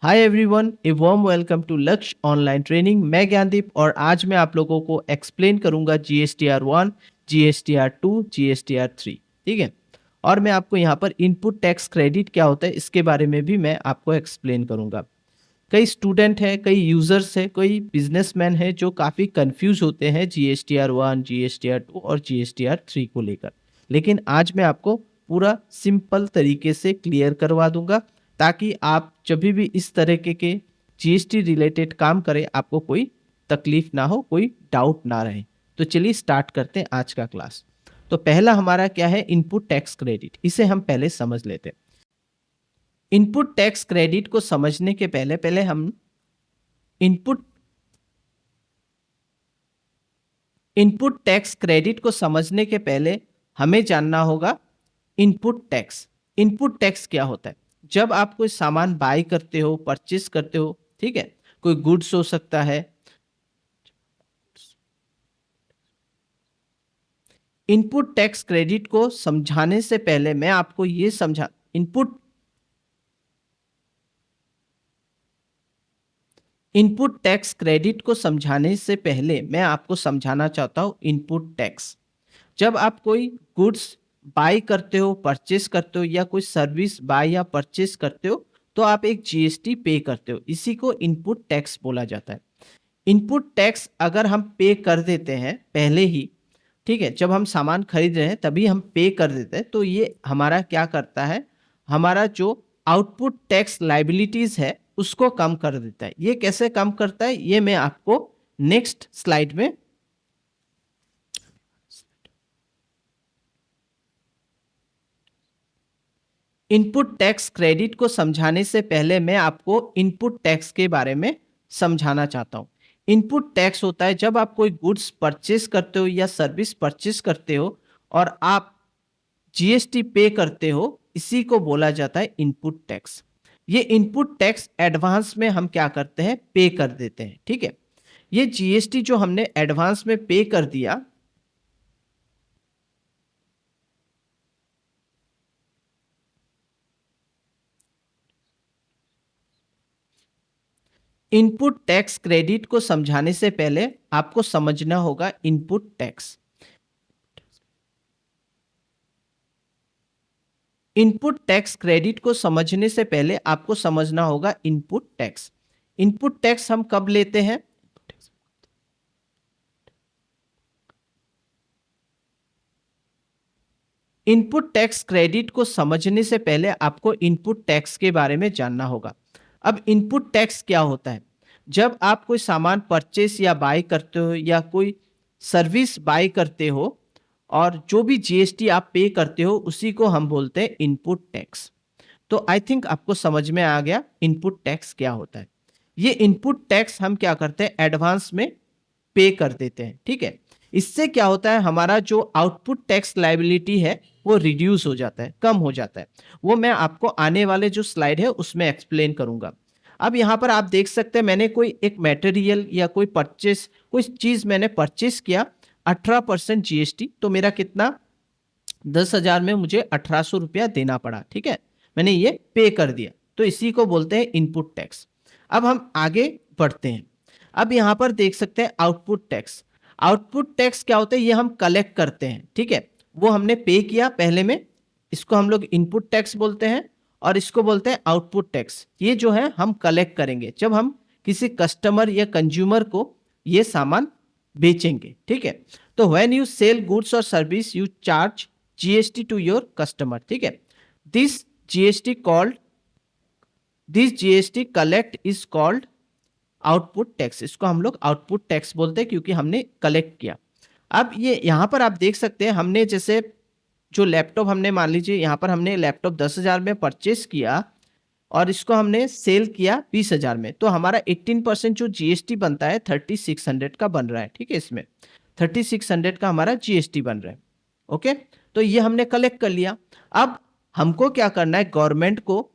Hi everyone, a warm welcome to Lakshya online training. मैं ज्ञानदीप और आज मैं आप लोगों को एक्सप्लेन करूंगा GSTR 1, GSTR 2, GSTR 3। ठीक है। और मैं आपको यहाँ पर इनपुट टैक्स क्रेडिट क्या होता है इसके बारे में भी मैं आपको एक्सप्लेन करूंगा। कई स्टूडेंट हैं, कई यूजर्स हैं, कई बिजनेसमैन हैं जो काफ़ी कंफ्यूज होते हैं GSTR 1, GSTR 2 और GSTR 3 को लेकर। लेकिन आज मैं आपको पूरा सिंपल तरीके से क्लियर करवा दूंगा ताकि आप जब भी इस तरह के GST रिलेटेड काम करें आपको कोई तकलीफ ना हो, कोई डाउट ना रहे। तो चलिए स्टार्ट करते हैं आज का क्लास। तो पहला हमारा क्या है, इनपुट टैक्स क्रेडिट। इसे हम पहले समझ लेते हैं। इनपुट टैक्स क्रेडिट को समझने के पहले पहले हम इनपुट इनपुट टैक्स क्रेडिट को समझने के पहले हमें जानना होगा इनपुट टैक्स। इनपुट टैक्स क्या होता है? जब आप कोई सामान बाय करते हो, परचेस करते हो, ठीक है, कोई गुड्स हो सकता है। इनपुट टैक्स क्रेडिट को समझाने से पहले मैं आपको ये समझा इनपुट टैक्स क्रेडिट को समझाने से पहले मैं आपको समझाना चाहता हूं इनपुट टैक्स। जब आप कोई गुड्स बाय करते हो, परचेस करते हो या कोई सर्विस बाय या परचेस करते हो तो आप एक GST पे करते हो। इसी को इनपुट टैक्स बोला जाता है। इनपुट टैक्स अगर हम पे कर देते हैं पहले ही, ठीक है, जब हम सामान खरीद रहे हैं तभी हम पे कर देते हैं, तो ये हमारा क्या करता है, हमारा जो आउटपुट टैक्स लाइबिलिटीज है उसको कम कर देता है। ये कैसे कम करता है ये मैं आपको नेक्स्ट स्लाइड में इनपुट टैक्स क्रेडिट को समझाने से पहले मैं आपको इनपुट टैक्स के बारे में समझाना चाहता हूं। इनपुट टैक्स होता है जब आप कोई गुड्स परचेस करते हो या सर्विस परचेस करते हो और आप GST पे करते हो, इसी को बोला जाता है इनपुट टैक्स। ये इनपुट टैक्स एडवांस में हम क्या करते हैं, पे कर देते हैं। ठीक है। ये GST जो हमने एडवांस में पे कर दिया, इनपुट टैक्स क्रेडिट को समझाने से पहले आपको समझना होगा input tax. Input tax credit को समझने से पहले आपको समझना होगा इनपुट टैक्स। इनपुट टैक्स हम कब लेते हैं? इनपुट टैक्स क्रेडिट को समझने से पहले आपको इनपुट टैक्स के बारे में जानना होगा। अब इनपुट टैक्स क्या होता है? जब आप कोई सामान परचेस या बाय करते हो या कोई सर्विस बाय करते हो और जो भी GST आप पे करते हो उसी को हम बोलते हैं इनपुट टैक्स। तो आई थिंक आपको समझ में आ गया इनपुट टैक्स क्या होता है। ये इनपुट टैक्स हम क्या करते हैं, एडवांस में पे कर देते हैं। ठीक है। इससे क्या होता है, हमारा जो आउटपुट टैक्स लायबिलिटी है वो रिड्यूस हो जाता है, कम हो जाता है। वो मैं आपको आने वाले जो स्लाइड है उसमें एक्सप्लेन करूंगा। अब यहाँ पर आप देख सकते हैं मैंने कोई एक मटेरियल या कोई चीज मैंने परचेस किया, 18% GST, तो मेरा कितना, 10,000 में मुझे 1800 रुपया देना पड़ा। ठीक है, मैंने ये पे कर दिया, तो इसी को बोलते हैं इनपुट टैक्स। अब हम आगे बढ़ते हैं। अब यहाँ पर देख सकते हैं आउटपुट टैक्स। आउटपुट टैक्स क्या होता है, ये हम कलेक्ट करते हैं। ठीक है, वो हमने पे किया पहले में, इसको हम लोग इनपुट टैक्स बोलते हैं और इसको बोलते हैं आउटपुट टैक्स। ये जो है हम कलेक्ट करेंगे जब हम किसी कस्टमर या कंज्यूमर को ये सामान बेचेंगे। ठीक है। तो व्हेन यू सेल गुड्स और service you charge GST to your customer. ठीक है। This GST called this GST collect is called output tax. इसको हम लोग आउटपुट टैक्स बोलते हैं क्योंकि हमने कलेक्ट किया। अब ये यहाँ पर आप देख सकते हैं, हमने जैसे जो लैपटॉप हमने, मान लीजिए यहाँ पर हमने लैपटॉप 10,000 में परचेस किया और इसको हमने सेल किया 20,000 में, तो हमारा 18% जो GST बनता है 3600 का बन रहा है। ठीक है, इसमें 3600 का हमारा GST बन रहा है। ओके, तो ये हमने कलेक्ट कर लिया। अब हमको क्या करना है, गवर्नमेंट को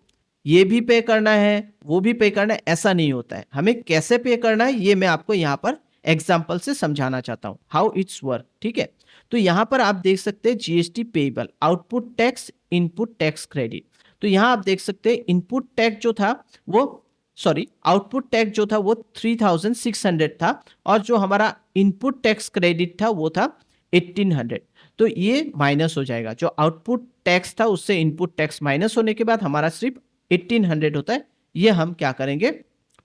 ये भी पे करना है, वो भी पे करना है, ऐसा नहीं होता है। हमें कैसे पे करना है ये मैं आपको यहाँ पर एग्जाम्पल से समझाना चाहता हूँ, हाउ इट्स वर्क। ठीक है, तो यहाँ पर आप देख सकते हैं GST payable, output tax, input tax credit. तो यहाँ आप देख सकते हैं इनपुट टैक्स जो था वो सॉरी, आउटपुट टैक्स जो था वो 3600 था और जो हमारा इनपुट टैक्स क्रेडिट था वो था 1800। तो ये माइनस हो जाएगा, जो आउटपुट टैक्स था उससे इनपुट टैक्स माइनस होने के बाद हमारा सिर्फ 1800 होता है, ये हम क्या करेंगे,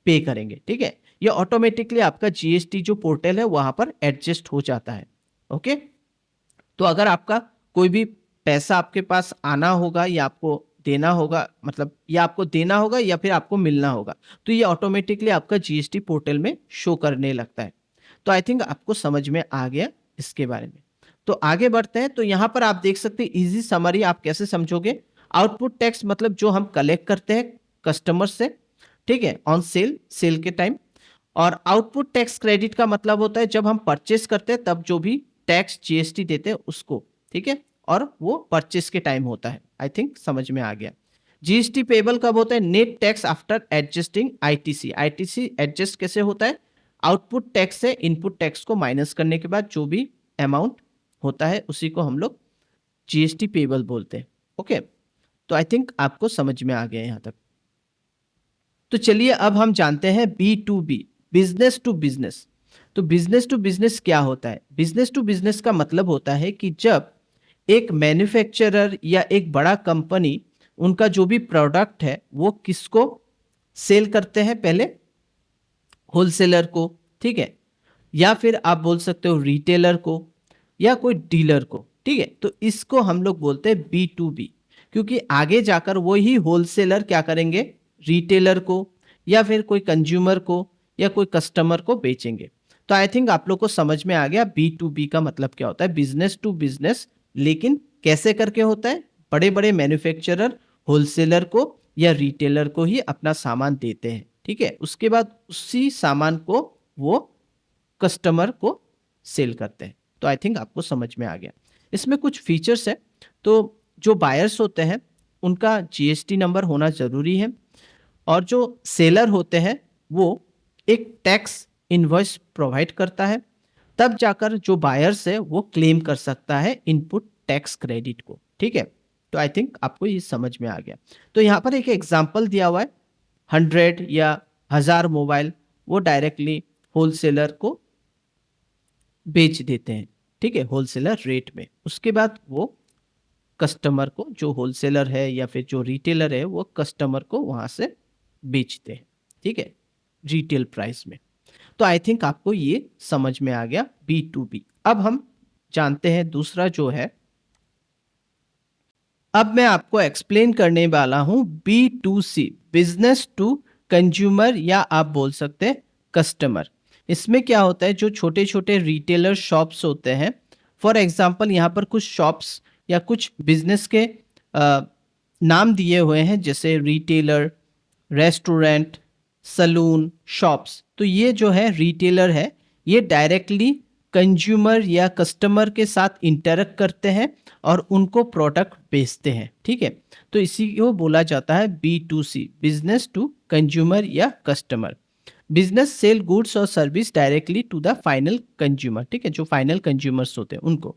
पे करेंगे। ठीक है, ये ऑटोमेटिकली आपका जीएसटी जो पोर्टल है वहां पर एडजस्ट हो जाता है। ओके, तो अगर आपका कोई भी पैसा आपके पास आना होगा या आपको देना होगा, मतलब या आपको देना होगा या फिर आपको मिलना होगा, तो ये ऑटोमेटिकली आपका जीएसटी पोर्टल में शो करने लगता है। तो आई थिंक आपको समझ में आ गया इसके बारे में। तो आगे बढ़ते हैं। तो यहाँ पर आप देख सकते हैं इजी समरी आप कैसे समझोगे। आउटपुट टैक्स मतलब जो हम कलेक्ट करते हैं कस्टमर से, ठीक है, ऑन सेल, सेल के टाइम। और आउटपुट टैक्स क्रेडिट का मतलब होता है जब हम परचेस करते हैं तब जो भी टैक्स जीएसटी देते हैं उसको, ठीक है, और वो परचेस के टाइम होता है। आई थिंक समझ में आ गया। जीएसटी पेबल कब होता है, net tax after adjusting ITC. ITC adjust कैसे होता है, आउटपुट टैक्स से इनपुट टैक्स को माइनस करने के बाद जो भी अमाउंट होता है उसी को हम लोग जीएसटी पेबल बोलते हैं। ओके, तो आई थिंक आपको समझ में आ गया यहाँ तक। तो चलिए अब हम जानते हैं B2B, बिजनेस टू बिजनेस। तो बिजनेस टू बिजनेस क्या होता है, बिजनेस टू बिजनेस का मतलब होता है कि जब एक मैन्युफैक्चरर या एक बड़ा कंपनी उनका जो भी प्रोडक्ट है वो किसको सेल करते हैं, पहले होलसेलर को, ठीक है, या फिर आप बोल सकते हो रिटेलर को या कोई डीलर को, ठीक है। तो इसको हम लोग बोलते हैं B2B, क्योंकि आगे जाकर वही होलसेलर क्या करेंगे, रिटेलर को या फिर कोई कंज्यूमर को या कोई कस्टमर को बेचेंगे। तो आई थिंक आप लोग को समझ में आ गया B2B का मतलब क्या होता है, बिजनेस टू बिजनेस। लेकिन कैसे करके होता है, बड़े बड़े मैन्युफैक्चरर होलसेलर को या रिटेलर को ही अपना सामान देते हैं, ठीक है, उसके बाद उसी सामान को वो कस्टमर को सेल करते हैं। तो आई थिंक आपको समझ में आ गया। इसमें कुछ फीचर्स है। तो जो बायर्स होते हैं उनका जीएसटी नंबर होना जरूरी है, और जो सेलर होते हैं वो एक टैक्स इनवॉइस प्रोवाइड करता है, तब जाकर जो बायर्स है वो क्लेम कर सकता है इनपुट टैक्स क्रेडिट को, ठीक है। तो आई थिंक आपको ये समझ में आ गया। तो यहाँ पर एक एग्जांपल दिया हुआ है, 100 या 1000 मोबाइल वो डायरेक्टली होलसेलर को बेच देते हैं, ठीक है, होलसेलर रेट में। उसके बाद वो कस्टमर को, जो होलसेलर है या फिर जो रिटेलर है, वो कस्टमर को वहां से बेचते हैं, ठीक है, रिटेल प्राइस में। तो आई थिंक आपको ये समझ में आ गया B2B। अब हम जानते हैं दूसरा जो है, अब मैं आपको एक्सप्लेन करने वाला हूं B2C, बिजनेस टू कंज्यूमर, या आप बोल सकते हैं कस्टमर। इसमें क्या होता है, जो छोटे छोटे रिटेलर शॉप्स होते हैं, फॉर एग्जांपल यहाँ पर कुछ शॉप्स या कुछ बिजनेस के नाम दिए हुए हैं, जैसे रिटेलर, रेस्टोरेंट, सलून, शॉप्स। तो ये जो है रिटेलर है, ये डायरेक्टली कंज्यूमर या कस्टमर के साथ इंटरेक्ट करते हैं और उनको प्रोडक्ट बेचते हैं, ठीक है। तो इसी को बोला जाता है B2C, बिजनेस टू कंज्यूमर या कस्टमर। बिजनेस सेल गुड्स और service directly to the final consumer, ठीक है, जो फाइनल कंज्यूमर्स होते हैं उनको।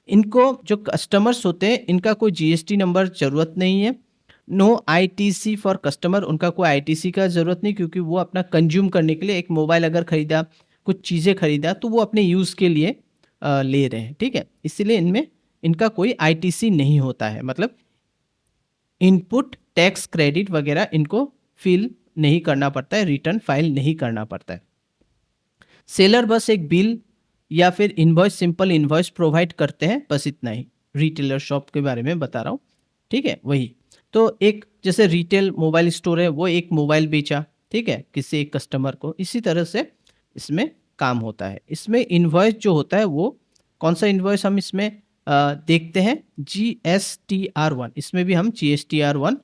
इनको जो कस्टमर्स होते हैं इनका कोई जीएसटी नंबर जरूरत नहीं है, नो आईटीसी फॉर कस्टमर, उनका कोई आईटीसी का ज़रूरत नहीं, क्योंकि वो अपना कंज्यूम करने के लिए, एक मोबाइल अगर खरीदा, कुछ चीज़ें खरीदा, तो वो अपने यूज़ के लिए ले रहे हैं, ठीक है। इसीलिए इनमें इनका कोई आईटीसी नहीं होता है, मतलब इनपुट टैक्स क्रेडिट वगैरह इनको फिल नहीं करना पड़ता है, रिटर्न फाइल नहीं करना पड़ता है। सेलर बस एक बिल या फिर इनवॉइस, सिंपल इनवॉइस प्रोवाइड करते हैं, बस इतना ही। रिटेलर शॉप के बारे में बता रहा हूँ, ठीक है, वही। तो एक जैसे रिटेल मोबाइल स्टोर है, वो एक मोबाइल बेचा, ठीक है, किसी एक कस्टमर को, इसी तरह से इसमें काम होता है। इसमें इनवॉइस जो होता है वो कौन सा इनवॉइस हम इसमें देखते हैं, GSTR1, इसमें भी हम GSTR1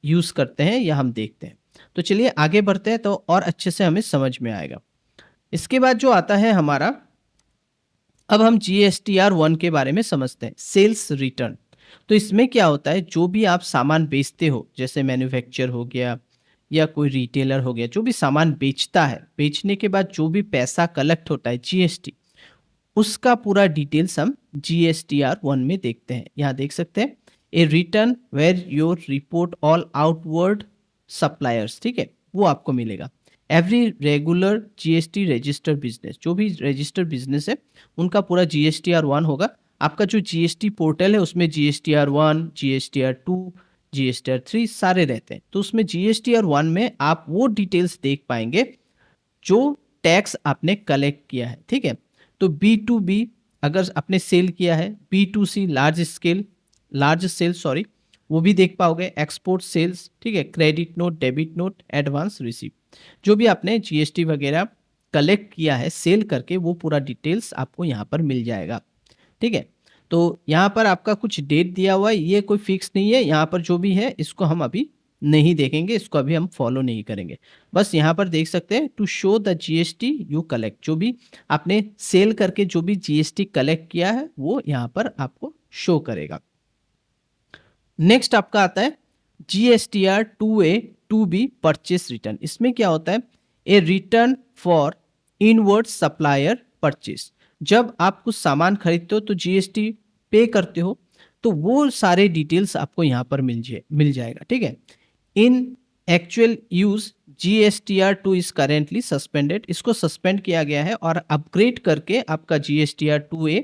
यूज़ करते हैं या हम देखते हैं। तो चलिए आगे बढ़ते हैं, तो और अच्छे से हमें समझ में आएगा। इसके बाद जो आता है हमारा, अब हम GSTR1 के बारे में समझते हैं, सेल्स रिटर्न। तो इसमें क्या होता है, जो भी आप सामान बेचते हो, जैसे मैन्युफैक्चर हो गया या कोई रिटेलर हो गया, जो भी सामान बेचता है, बेचने के बाद जो भी पैसा कलेक्ट होता है जीएसटी, उसका पूरा डिटेल्स हम GSTR1 में देखते हैं। यहाँ देख सकते हैं, a return where your report all outward suppliers, ठीक है, वो आपको मिलेगा। Every regular GST registered business, जो भी रजिस्टर्ड बिजनेस है उनका पूरा जीएसटीआर 1 होगा। आपका जो जीएसटी पोर्टल है उसमें जीएसटीआर 1, जीएसटीआर 2, जीएसटीआर 3 सारे रहते हैं। तो उसमें जीएसटीआर 1 में आप वो डिटेल्स देख पाएंगे जो टैक्स आपने कलेक्ट किया है, ठीक है। तो B2B अगर आपने सेल किया है, B2C लार्ज सेल सॉरी, वो भी देख पाओगे, एक्सपोर्ट सेल्स, ठीक है, credit note, debit note, advance receipt, जो भी आपने जीएसटी वगैरह कलेक्ट किया है सेल करके वो पूरा डिटेल्स आपको यहाँ पर मिल जाएगा, ठीक है। तो यहाँ पर आपका कुछ डेट दिया हुआ है, ये कोई फिक्स नहीं है, यहाँ पर जो भी है इसको हम अभी नहीं देखेंगे, इसको अभी हम फॉलो नहीं करेंगे। बस यहाँ पर देख सकते हैं to show the GST you collect, जो भी आपने सेल करके जो भी जीएसटी कलेक्ट किया है वो यहाँ पर आपको शो करेगा। नेक्स्ट आपका आता है GSTR 2A 2B purchase return. इसमें क्या होता है, a return for inward supplier purchase. जब आप कुछ सामान खरीदते हो तो जीएसटी पे करते हो, तो वो सारे डिटेल्स आपको यहाँ पर मिल जाएगा, ठीक है। इन actual use GSTR 2 is currently suspended, इसको सस्पेंड किया गया है और अपग्रेड करके आपका GSTR 2A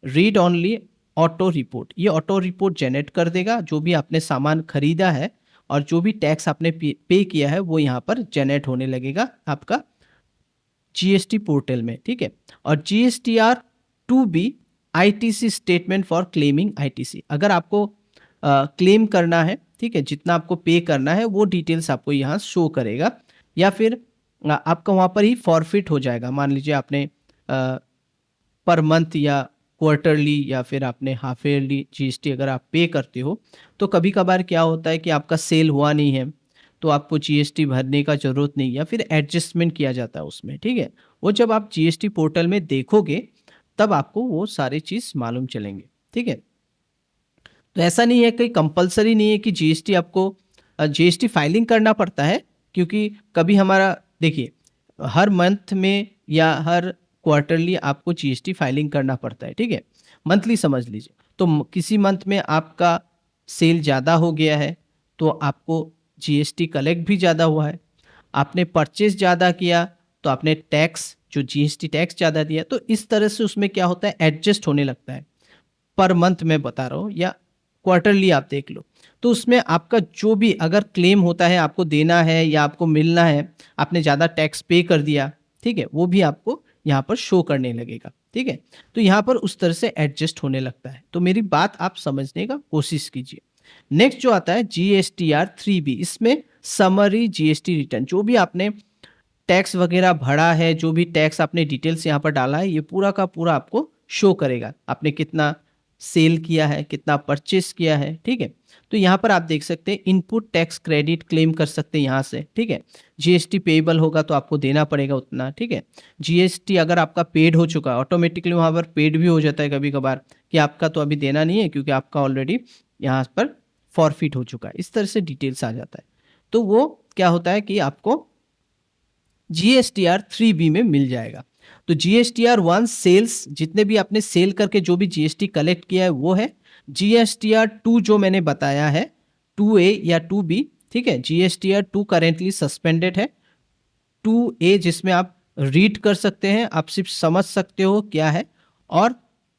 read only auto report, ये ऑटो रिपोर्ट जनरेट कर देगा। जो भी आपने सामान खरीदा है और जो भी टैक्स आपने पे किया है वो यहाँ पर जनरेट होने लगेगा आपका जीएसटी पोर्टल में, ठीक है। और GSTR 2B ITC statement for claiming ITC, अगर आपको क्लेम करना है, ठीक है, जितना आपको पे करना है वो डिटेल्स आपको यहाँ शो करेगा, या फिर आपका वहाँ पर ही फॉरफिट हो जाएगा। मान लीजिए आपने पर मंथ या क्वार्टरली या फिर आपने हाफ ईयरली जीएसटी अगर आप पे करते हो, तो कभी कभार क्या होता है कि आपका सेल हुआ नहीं है तो आपको जीएसटी भरने का ज़रूरत नहीं, या फिर एडजस्टमेंट किया जाता है उसमें, ठीक है। वो जब आप जीएसटी पोर्टल में देखोगे तब आपको वो सारी चीज़ मालूम चलेंगे, ठीक है। तो ऐसा नहीं है, कोई कंपलसरी नहीं है कि जीएसटी आपको जीएसटी फाइलिंग करना पड़ता है, क्योंकि कभी हमारा देखिए हर मंथ में या हर क्वार्टरली आपको जीएसटी फाइलिंग करना पड़ता है, ठीक है। मंथली समझ लीजिए, तो किसी मंथ में आपका सेल ज़्यादा हो गया है तो आपको जीएसटी कलेक्ट भी ज़्यादा हुआ है, आपने परचेज ज़्यादा किया तो आपने टैक्स जो जीएसटी टैक्स ज़्यादा दिया, तो इस तरह से उसमें क्या होता है एडजस्ट होने लगता है। पर मंथ में बता रहा हूँ या क्वार्टरली आप देख लो, तो उसमें आपका जो भी अगर क्लेम होता है आपको देना है या आपको मिलना है, आपने ज़्यादा टैक्स पे कर दिया, ठीक है, वो भी आपको यहाँ पर शो करने लगेगा, ठीक है। तो यहाँ पर उस तरह से एडजस्ट होने लगता है, तो मेरी बात आप समझने का कोशिश कीजिए। नेक्स्ट जो आता है जीएसटीआर 3B, इसमें समरी जीएसटी रिटर्न, जो भी आपने टैक्स वगैरह भरा है, जो भी टैक्स आपने डिटेल्स यहाँ पर डाला है, ये पूरा का पूरा आपको शो करेगा। आपने कितना सेल किया है, कितना परचेस किया है, ठीक है। तो यहाँ पर आप देख सकते हैं इनपुट टैक्स क्रेडिट क्लेम कर सकते हैं यहाँ से, ठीक है। जीएसटी पेएबल होगा तो आपको देना पड़ेगा उतना, ठीक है। जीएसटी अगर आपका पेड हो चुका है, ऑटोमेटिकली वहाँ पर पेड भी हो जाता है कभी कभार कि आपका तो अभी देना नहीं है क्योंकि आपका ऑलरेडी यहाँ पर फॉरफिट हो चुका है, इस तरह से डिटेल्स आ जाता है। तो वो क्या होता है कि आपको जीएसटीआर 3B में मिल जाएगा। तो जीएसटीआर 1 सेल्स, जितने भी आपने सेल करके जो भी जीएसटी कलेक्ट किया है वो है। जीएसटीआर 2 जो मैंने बताया है 2A या 2B, ठीक है। जीएसटीआर 2 करेंटली सस्पेंडेड है। 2A जिसमें आप रीड कर सकते हैं, आप सिर्फ समझ सकते हो क्या है, और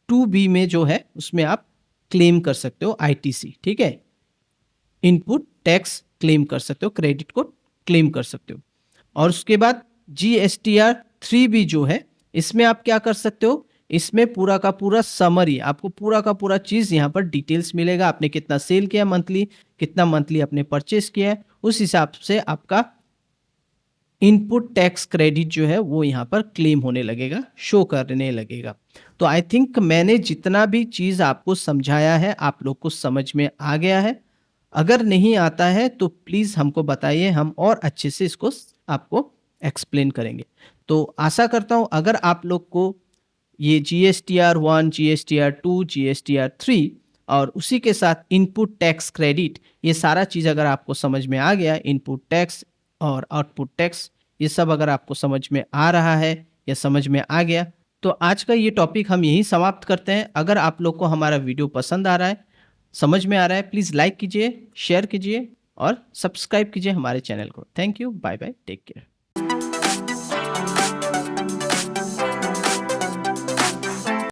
2B में जो है उसमें आप क्लेम कर सकते हो आईटीसी, ठीक है, इनपुट टैक्स क्लेम कर सकते हो, क्रेडिट को क्लेम कर सकते हो। और उसके बाद जीएसटीआर 3B जो है, इसमें आप क्या कर सकते हो, इसमें पूरा का पूरा समरी, आपको पूरा का पूरा चीज़ यहाँ पर डिटेल्स मिलेगा। आपने कितना सेल किया मंथली, कितना मंथली आपने परचेस किया है, उस हिसाब से आपका इनपुट टैक्स क्रेडिट जो है वो यहाँ पर क्लेम होने लगेगा, शो करने लगेगा। तो आई थिंक मैंने जितना भी चीज़ आपको समझाया है आप लोग को समझ में आ गया है। अगर नहीं आता है तो प्लीज़ हमको बताइए, हम और अच्छे से इसको आपको एक्सप्लेन करेंगे। तो आशा करता हूँ अगर आप लोग को ये जीएसटीआर 1, जीएसटीआर 2, जीएसटीआर 3 और उसी के साथ इनपुट टैक्स क्रेडिट, ये सारा चीज़ अगर आपको समझ में आ गया, इनपुट टैक्स और आउटपुट टैक्स, ये सब अगर आपको समझ में आ रहा है या समझ में आ गया, तो आज का ये टॉपिक हम यहीं समाप्त करते हैं। अगर आप लोग को हमारा वीडियो पसंद आ रहा है, समझ में आ रहा है, प्लीज़ लाइक कीजिए, शेयर कीजिए और सब्सक्राइब कीजिए हमारे चैनल को। Thank you, bye bye, take care.